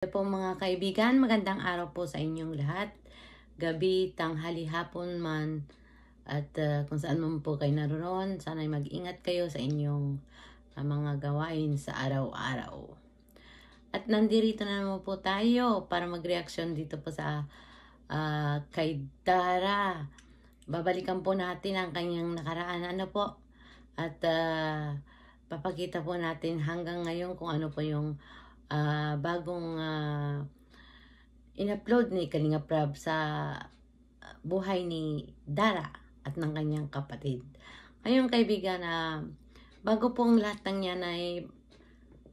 Hello po mga kaibigan, magandang araw po sa inyong lahat. Gabi, tanghali, hapon man at kung saan man po kayo naroon, sana'y mag-ingat kayo sa inyong mga gawain sa araw-araw. At nandito na naman po tayo para mag-reaction dito po sa kay Dara. Babalikan po natin ang kanyang nakaraan po at papakita po natin hanggang ngayon kung ano po yung bagong in-upload ni Kalinga Prab sa buhay ni Dara at ng kanyang kapatid. Ngayon kaibigan, bago po ang lahat ng yan ay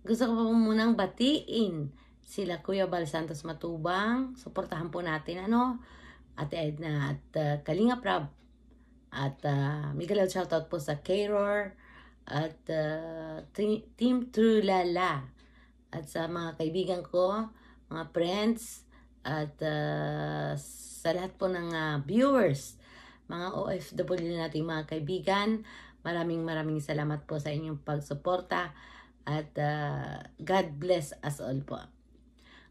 gusto ko po munang batiin sila Kuya Bal Santos Matubang. Suportahan po natin Ate Edna at Kalinga Prab at Miguel shoutout po sa K-Roar at Team Trulala at sa mga kaibigan ko, mga friends at sa lahat po ng viewers, mga OFW nating mga kaibigan, maraming salamat po sa inyong pagsuporta at God bless us all po.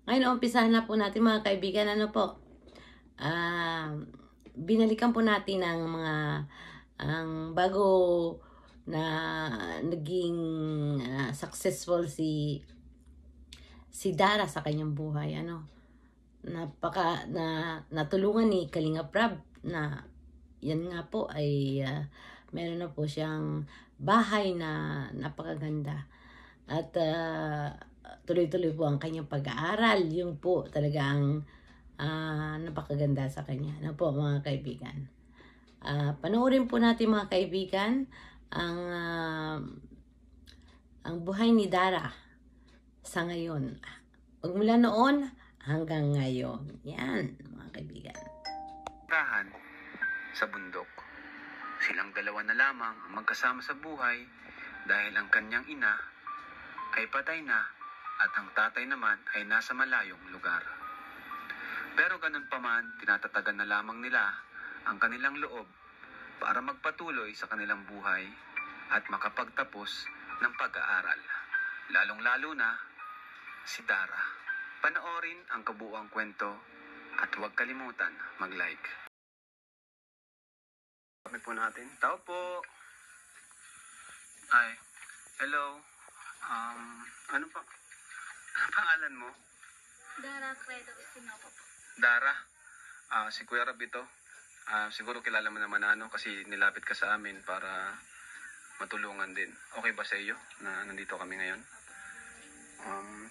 Ngayon, umpisahan na po natin mga kaibigan, binalikan po natin ang bago na naging successful si Dara sa kanyang buhay. Natulungan ni Kalinga Prab na yan nga po ay meron na po siyang bahay na napakaganda at tuloy-tuloy po ang kanyang pag-aaral. Yung po talagang napakaganda sa kanya. Po mga kaibigan, panoorin po natin mga kaibigan ang buhay ni Dara sa ngayon, magmula noon hanggang ngayon. Yan mga kaibigan. Sa bundok, silang dalawa na lamang ang magkasama sa buhay dahil ang kanyang ina ay patay na at ang tatay naman ay nasa malayong lugar. Pero ganun pa man, tinatatagan na lamang nila ang kanilang loob para magpatuloy sa kanilang buhay at makapagtapos ng pag-aaral. Lalong-lalo na si Dara. Panoorin ang kabuuang kwento at huwag kalimutan mag-like. Kami po natin. Tao po. Hi. Hello. Ano pa? Ano pangalan mo? Dara Credo Sinopo po. Dara. Si Kuya Rab ito. Siguro kilala mo naman kasi nilapit ka sa amin para matulungan din. Okay ba sa iyo na nandito kami ngayon?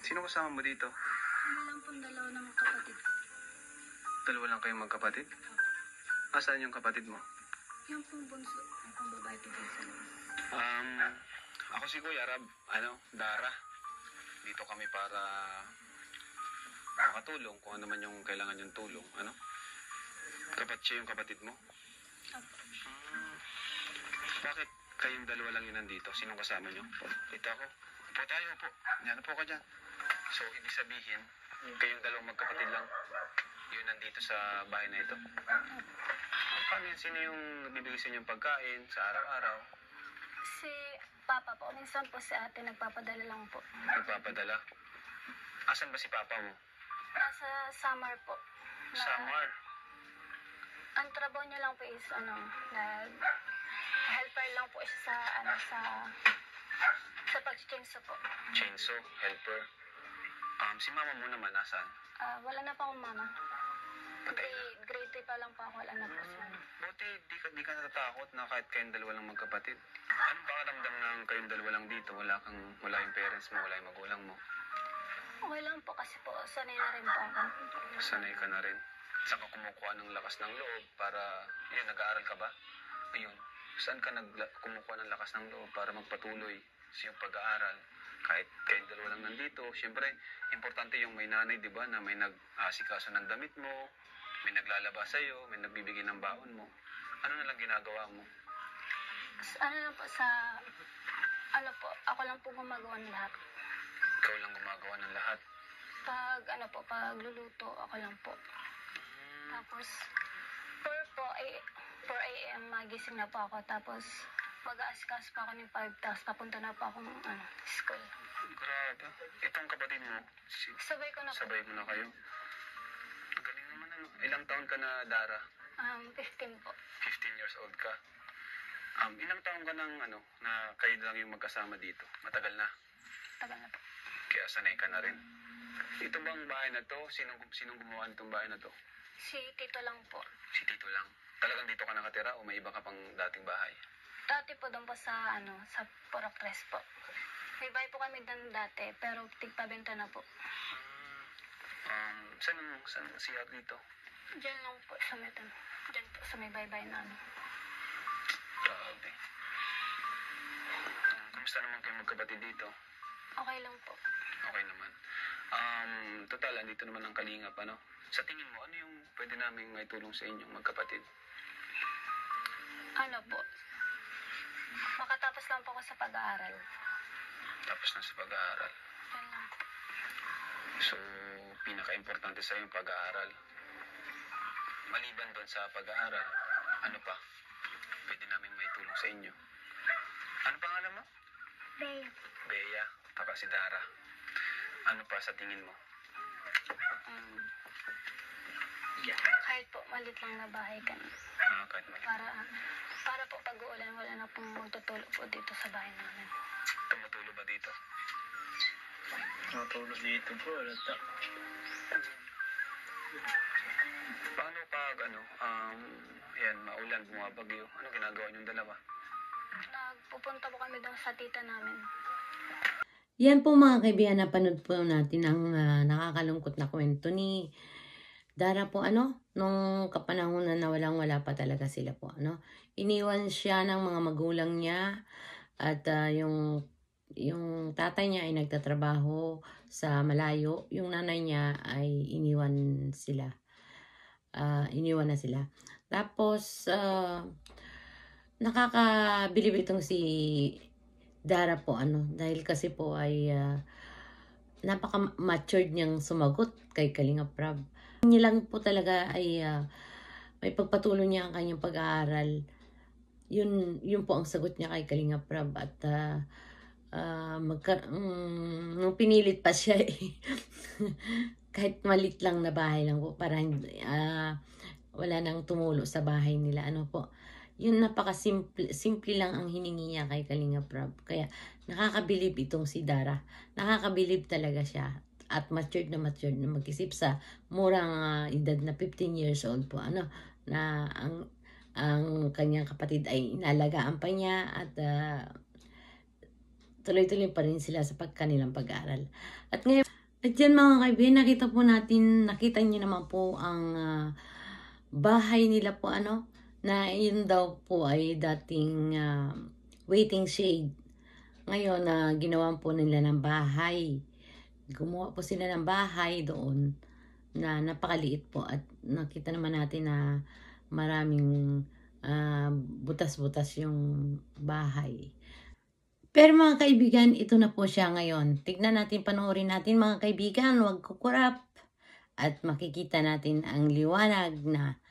Sino kasama mo dito? Kami lang pong dalawa ng kapatid ko. Dalawa lang kayong magkapatid? Saan yung kapatid mo? Yung pong bunso, yung pong babae po dun sa labas. Ako si Kuya Rab, Dara. Dito kami para makatulong kung ano man yung kailangan yung tulong, siya yung kapatid mo? Opo. Bakit kayong dalawa lang yun nandito? Sinong kasama nyo? Ito ako. Upo tayo, upo. Yan, upo ka dyan. So, ibig sabihin, kayong dalawang magkapatid lang yun nandito sa bahay na ito? Paano yan? Sino yung nagbibigay sa inyong pagkain sa araw-araw? Si Papa po, minsan po si ate nagpapadala lang po. Nagpapadala? Asan ba si Papa mo? Nasa summer po. Summer? Ang trabaho niya lang po is helper lang po siya sa pag-chainsaw po. Chainsaw, helper. Si mama mo naman, nasaan? Wala na pa akong mama. Patay na. Grade 3 pa lang po ako, wala na po siya. Buti, di ka natatakot na kahit kayong dalawa lang magkapatid. Ano ba karamdam ng kayong dalawa lang dito? Wala yung parents mo, wala yung magulang mo? Okay lang po kasi po, sanay na rin po ako. Sanay ka na rin. Saan ka kumukuha ng lakas ng loob para, nag-aaral ka ba? Ayun, saan ka kumukuha ng lakas ng loob para magpatuloy sa iyong pag-aaral? Kahit kayong dalawa lang nandito, siyempre, importante yung may nanay, di ba, na may nag-asikaso ng damit mo, may naglalaba sa'yo, may nagbibigay ng baon mo. Ano na lang ginagawa mo? Ako lang po gumagawa ng lahat. Ikaw lang gumagawa ng lahat? Pag luluto, ako lang po. Tapos, 4 a.m. magising na po ako. Tapos, mag-aasikaso pa ako ng 5, tapos papunta na po akong school. Grabe. Itong kapatid mo, Sabay ko na po. sabay mo na kayo. Galing naman ano. Ilang taon ka na, Dara? 15 po. 15 years old ka. Ilang taon ka nang na kayo lang yung magkasama dito? Matagal na. Tagal na po. Kaya sanay ka na rin. Ito bang bahay na to? Sinong gumawa nitong bahay na to? Si Tito lang po. Si Tito lang. Talagang dito ka nakatira o may iba ka pang dating bahay? Dati po doon po sa sa Purok 3 po. May bahay po kami doon dati, pero tigpabenta na po. Saan siya dito? Diyan lang po sa may diyan po sa may baybay namin. Grabe. Kamusta naman kayo magkapatid dito? Okay lang po. Okay naman. Total, andito naman ang kalingap, ano? Sa tingin mo, ano yung pwede namin maitulong sa inyong magkapatid? Ano po? Makatapos lang po ako sa pag-aaral. Tapos na sa pag-aaral. Yan lang po. So, pinaka-importante sa yung pag-aaral. Maliban doon sa pag-aaral, ano pa? Pwede namin maitulong sa inyo. Ano pangalan mo? Bea. Bea, taka si Dara. Ano pa sa tingin mo? Kahit po malit lang na bahay ka na. Kahit mali. Para po pag uulan, wala na pong magtutulog po dito sa bahay namin. Tumutulo ba dito? Matulog dito po, alata. Paano pag yan, maulan, bumabagyo? Ano ginagawa niyong dalawa? Nagpupunta po kami doon sa tita namin. Yan po mga kaibigan, napanood po natin ang nakakalungkot na kwento ni Dara po, nung kapanahunan na walang-wala pa talaga sila po, Iniwan siya ng mga magulang niya at yung tatay niya ay nagtatrabaho sa malayo. Yung nanay niya ay iniwan na sila. Tapos, nakakabilib itong si Dara po, dahil kasi po ay napaka-matured niyang sumagot kay Kalingap Rab. Niya lang po talaga ay may pagpatuloy niya ang kanyang pag-aaral. Yun po ang sagot niya kay Kalingap Rab. At nung pinilit pa siya kahit malit lang na bahay lang po, para wala nang tumulo sa bahay nila. Yun, simple lang ang hiningi niya kay Kalingap Rab. Kaya nakakabilib itong si Dara. Nakakabilib talaga siya. At matured na mag-isip sa murang edad na 15 years old po. Na ang kanyang kapatid ay inalagaan pa niya at tuloy-tuloy pa rin sila sa kanilang pag-aaral. At ngayon, dyan mga kaibigan, nakita niyo naman po ang bahay nila po, na yun daw po ay dating waiting shade. Ngayon, ginawan po nila ng bahay. Gumawa po sila ng bahay doon na napakaliit po. At nakita naman natin na maraming butas-butas yung bahay. Pero mga kaibigan, ito na po siya ngayon. Tignan natin, panoorin natin mga kaibigan, huwag kukurap. At makikita natin ang liwanag na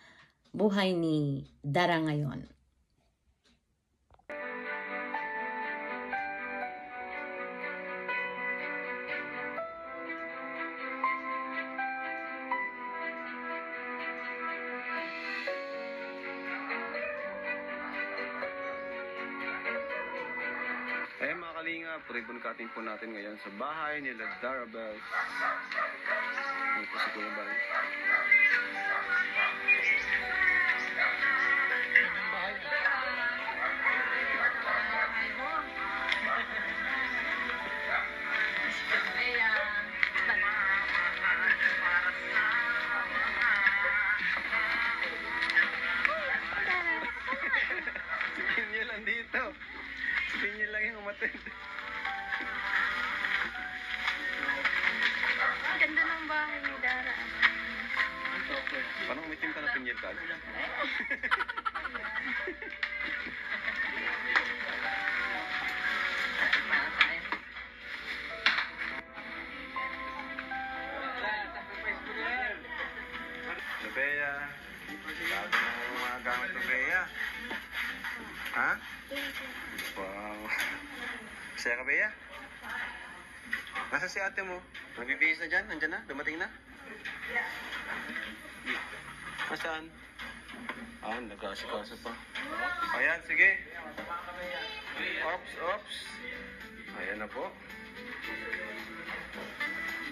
buhay ni Dara ngayon. Mga kalingap, ribbon cutting po natin ngayon sa bahay nila Darabel. Ano po si Kuya Bal? Spin nyo lang dito. Spin nyo lang yung umatid. Ang ganda ng bahay ni Dara. Parang umitim ka na pinyel ka. Bea, bago mo mga gamit ng Bea. Ha? Wow. Masaya ka ba, ya? Nasa si ate mo? Nagbibihis na dyan? Nandyan na? Dumating na? Nasaan? Ah, nag-aasikaso pa. Ayan, sige. Ops. Ayan na po.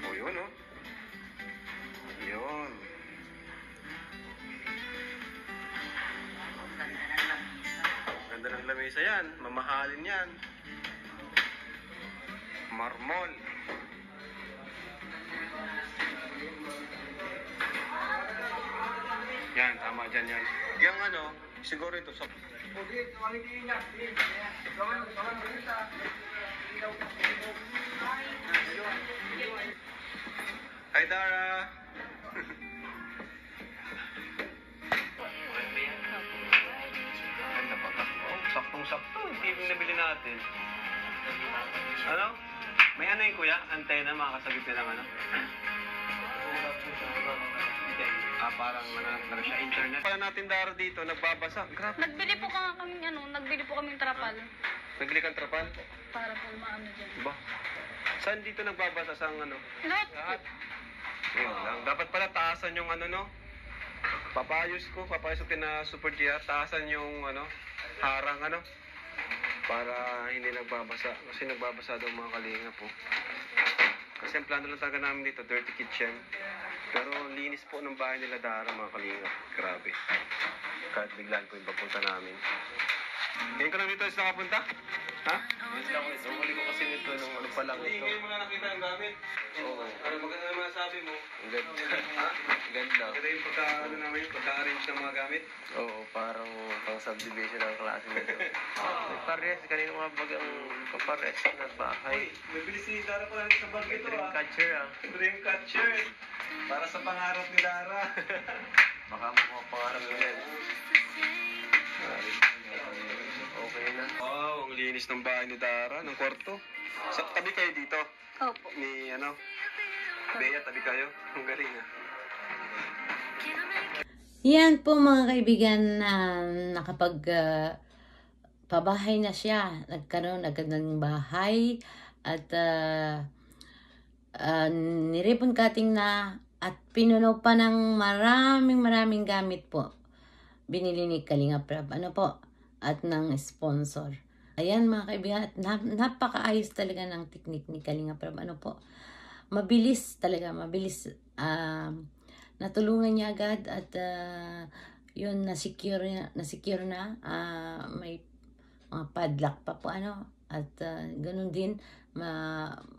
O, yun, oh. Yun. Ganda ng lamesa yan. Mamahalin yan. Marmol. Yan, tama dyan yan. Yung ano, siguro ito sa... Hi, Dara! Ganda pa. Oh, saktong-sakto. TV na bili natin. Ano? May ano yung kuya? Antena, makakasagip na lang ano? Parang ano siya, internet. Pala natin Dara dito, nagbabasa. Grabe. Nagbili po kaming trapal. Nagbili kang trapal? Para po maano dyan. Ba? Saan dito nagbabasa sa ano? Lahat. Yun lang. Dapat pala taasan yung ano, no? Papayos ko na Super GR, taasan yung ano, harang ano, para hindi nagbabasa. Kasi nagbabasa daw mga kalinga po. Kasi ang plano lang talaga namin dito, dirty kitchen. Pero linis po ng bahay nila Dara mga kalinga. Grabe. Kahit biglaan po yung papunta namin. Ngayon ka lang dito is nakapunta? Ha? Ngayon lang ito. Huli ko kasi nito nung ano pa lang ito. Ngayon mo na nakita yung gamit. Oo. Ano maganda naman sabi mo? Ang ganda. Ha? Ang ganda. Maganda yung pagka-arrange ng mga gamit? Oo, parang pang subdivision ng klase nito. May pares. Kanina mga bagang papares na bahay. May bilis si Dara pala sa bag ito ah. Dreamcatcher ah. Dreamcatcher. Para sa pangarap ni Dara. Baka mga pangarap mo yan. Okay na. Wow, ang linis ng bahay ni Dara, ng kwarto. Sa tabi kayo dito? Opo. Ni ano? Bea, tabi kayo? Ang galing ah. Yan po mga kaibigan na nakapag pabahay na siya. Nagkaroon agad ng bahay at niripon cutting na at pinuno pa ng maraming gamit po. Binili ni Kalinga Prab. Ano po? At ng sponsor. Ayan mga kaibigan, at napakaayos talaga ng teknik ni Kalinga Prab. Ano po? Mabilis talaga, mabilis. Natulungan niya agad at yun, na-secure na. May mga padlock pa po ano. At ganun din,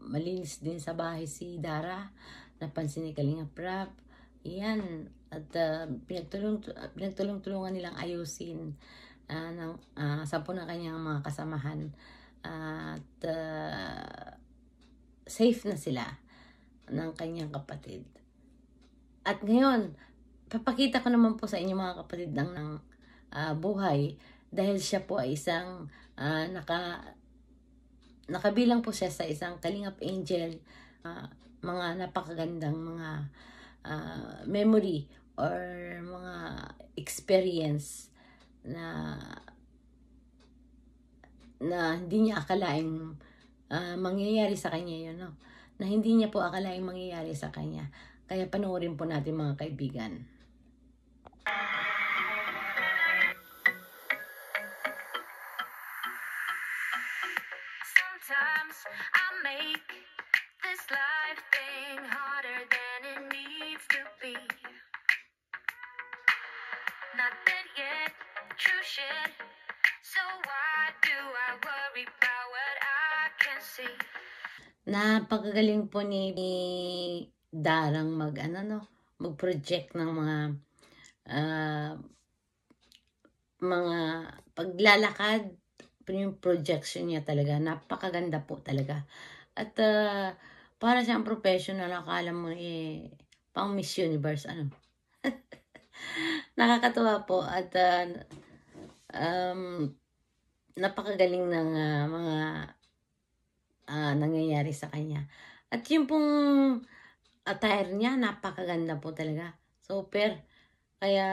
malinis din sa bahay si Dara. Napansin ni Kalinga Prab. Yan. At pinagtulong-tulungan nilang ayusin sa po na kanyang mga kasamahan. At safe na sila ng kanyang kapatid. At ngayon, papakita ko naman po sa inyo mga kapatid ng buhay dahil siya po ay isang nakabilang po siya sa isang Kalingap Angel, mga napakagandang mga memory or mga experience na hindi niya akalaing mangyayari sa kanya yun, no? Na hindi niya po akalaing mangyayari sa kanya. Kaya panoorin po natin mga kaibigan. Sometimes I make this life thing harder than it needs to be. Not dead yet, true shit. So why do I worry about what I can see? Napakagaling po ni Darang mag-project ng mga paglalakad. Yung projection niya talaga, napakaganda po talaga. At para siyang professional, akala mo pang Miss Universe, ano. Nakakatuwa po at napakagaling ng mga nangyayari sa kanya. At yung pong attire niya, napakaganda po talaga. Super. Kaya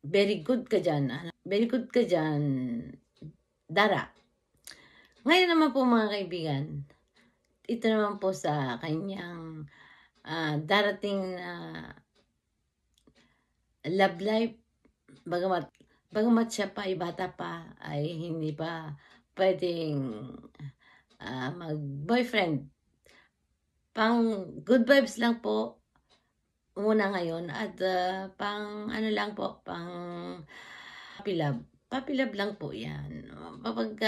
very good ka dyan. Very good ka dyan, Dara. Ngayon naman po mga kaibigan, ito naman po sa kanyang darating na love life. Bagamat siya pa ay bata pa, ay hindi pa pwedeng mag-boyfriend. Pang good vibes lang po muna ngayon at pang ano lang po, pang puppy love. Puppy love lang po yan. Kapag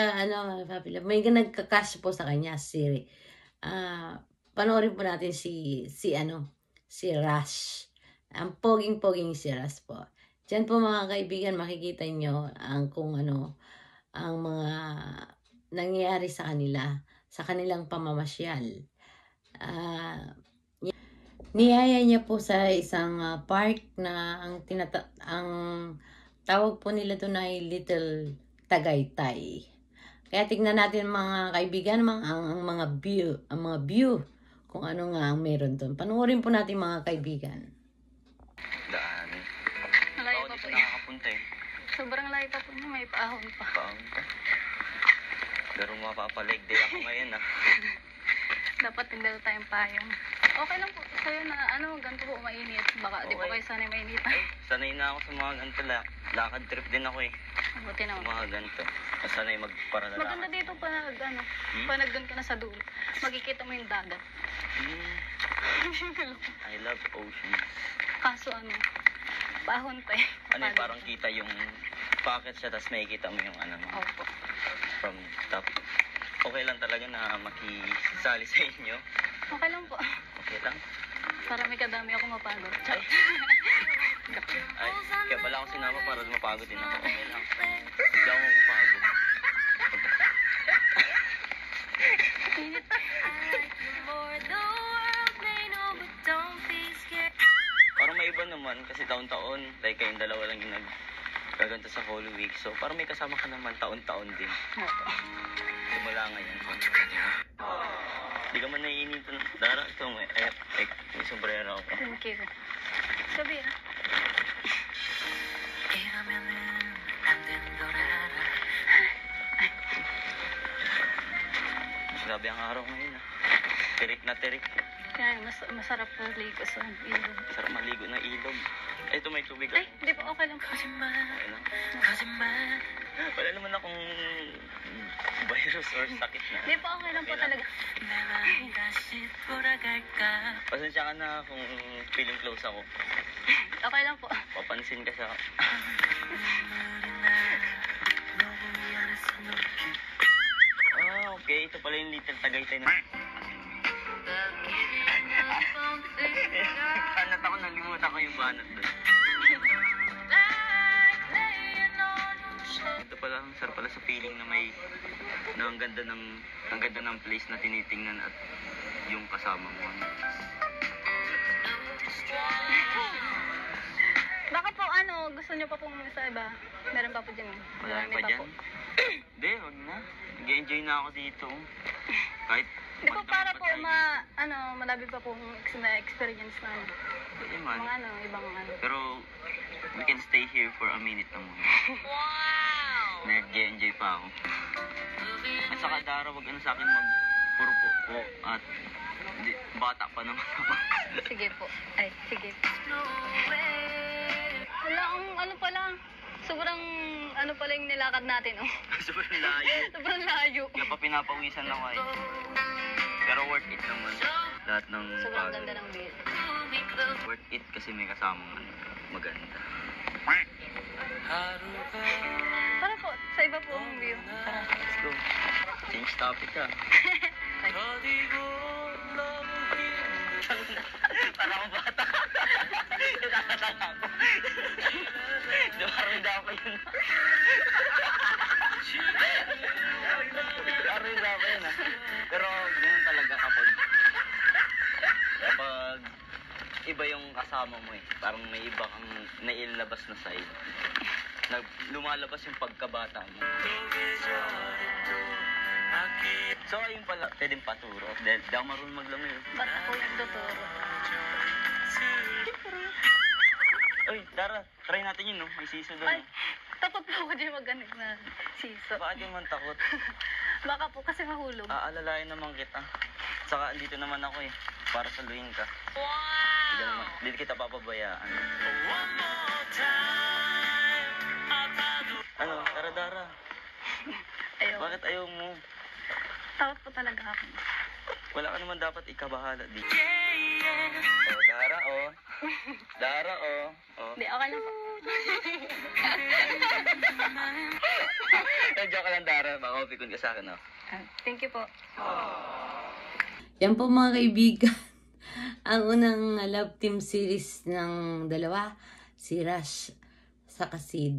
puppy love, may nagka-cash po sa kanya, si panoorin po natin si Rush. Ang poging-poging si Rush po. Diyan po mga kaibigan, makikita nyo kung ano ang mga nangyayari sa kanila, sa kanilang pamamasyal. Niyaya niya po sa isang park na ang tawag po nila doon ay Little Tagaytay. Kaya tignan natin mga kaibigan ang mga view kung ano nga ang meron doon. Panoorin po natin mga kaibigan. Daan. Malayo pa Bawat po isa yun. nakakapunta eh. Sobrang layo pa po niya, may paahon pa. Paon ka. Pero mapapalig day ako ngayon ah. Dapat tingnan tayong payong. Okay lang po. Sa'yo na ganito po mainit. Baka di po Okay. kayo sanay mainit. Sanay na ako sa mga ganito. Lakad trip din ako eh. Buti Sa naman. mga ganito. Sanay magparadala. Maganda dito pa nagdoon ka na sa dulo. Makikita mo yung dagat. I love oceans. Kaso paahon pa eh. Ano yung parang kita yung pocket siya, tapos makikita mo yung Opo. from top. Okay lang talaga na makisali sa inyo. Okay lang po. Okay lang. Para may kadami ako mapagod. Ay, kaya pala ako sinama para mapagod din ako. Okay lang. Hindi ako mapagod. Init. More the world may know, but don't be scared. Parang may iba naman kasi taon-taon. Like kayong dalawa lang yung nagkaganto sa Holy Week. So parang may kasama ka naman taon-taon din. Opo. Simula ngayon. Hindi ka man naiinitan. Dara, ito may sombrero ako. Thank you. Sabi na. Grabe ang araw ngayon ah. Tirik na tirik. Kaya masarap po ligo sa ilog. Sarap maligo ng ilog. Ay, ito may tubig Ay, ako. di po okay lang po. Okay lang. Wala naman akong virus or sakit na. Di po okay lang po talaga. Pasensya ka na kung feeling close ako. Okay lang po. Papansin ka sa... Okay. Ito pala yung Little Tagaytay na... Banat ako, nalimutan ko yung banat doon. Ito pala, ang sarap pala sa feeling na may... Na ang ganda ng place na tinitingnan at yung kasama mo. Baka po gusto niyo pa pong sa iba? Meron pa po dyan. Marami pa dyan? Hindi, huwag na. Nag-enjoy na ako dito. Kahit... Di po para po malabi pa pong experience na Pwede man. mga ibang Pero, we can stay here for a minute na muna. Wow! Nag-enjoy pa ako. At saka, Dara, wag sa akin mag-puro po at bata pa naman ako. Sige po. Ay, sige. Wala, pala. Sobrang pala yung nilakad natin, Sobrang layo. Sobrang layo. Kaya pa pinapawisan ako eh. Pero worth it naman. Lahat ng Sobrang pagod. ganda ng view. Worth it kasi may kasamang maganda. Para po, sa iba po ang view. Tara. Let's go. Change topic ka. Para akong bata. Nakakatanga ako. Parang daw ko yun. Parang daw ko yun ah. Pero ganun talaga kapag iba yung kasama mo eh. Parang may iba kang nailabas na side. Lumalabas yung pagkabata mo. So ayun pala, pwedeng paturo. Dahil di ako marunong maglamay. Ba't po yung tuturo? Uy, Dara, try natin yun, no? May siso doon. Ay, takot po ako dyan mag-ganit na siso. Bakit yun man takot? Baka po kasi mahulog. Aalalayan naman kita. Saka andito naman ako eh, para saluhin ka. Wow! Hindi kita papabayaan. Ano, Dara? Ayaw. Bakit ayaw mo? Takot po talaga ako. Wala ka naman dapat ikabahala dito. Oh, Dara, oh. Dara, oh. Oh. Hindi, okay lang po. Joke lang, Dara. Baka upikon ka sa akin, oh. Thank you po. Yan po mga kaibigan. Ang unang love team series ng dalawa, si Rush saka si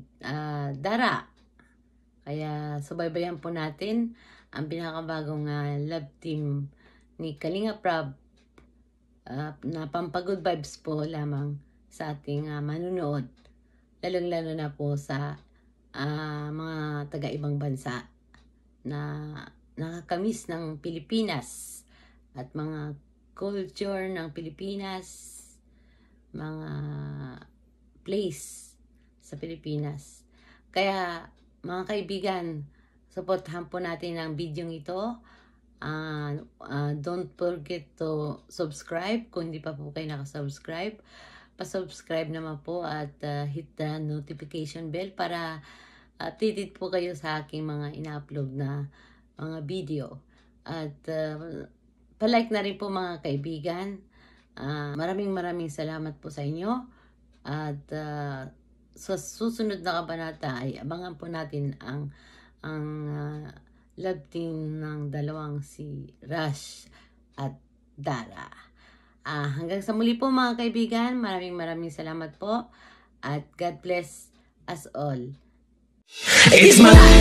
Dara. Kaya subaybayan po natin ang pinakabagong love team ni Kalinga Prab na pampagood vibes po lamang sa ating manunood. Lalong-lalo na po sa mga taga-ibang bansa na nakakamiss ng Pilipinas at mga culture ng Pilipinas, mga place sa Pilipinas. Kaya mga kaibigan, supportahan po natin ang video ito. Don't forget to subscribe kung hindi pa po kayo nakasubscribe. Pa-subscribe naman po at hit the notification bell para updated po kayo sa aking mga ina-upload na mga video. At pa-like na rin po mga kaibigan. Maraming salamat po sa inyo. At sa susunod na kabanata ay abangan po natin ang love team ng dalawang si Rush at Dara. Hanggang sa muli po mga kaibigan, maraming salamat po at God bless us all. It's my life.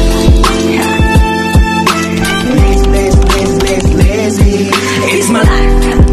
It's my life.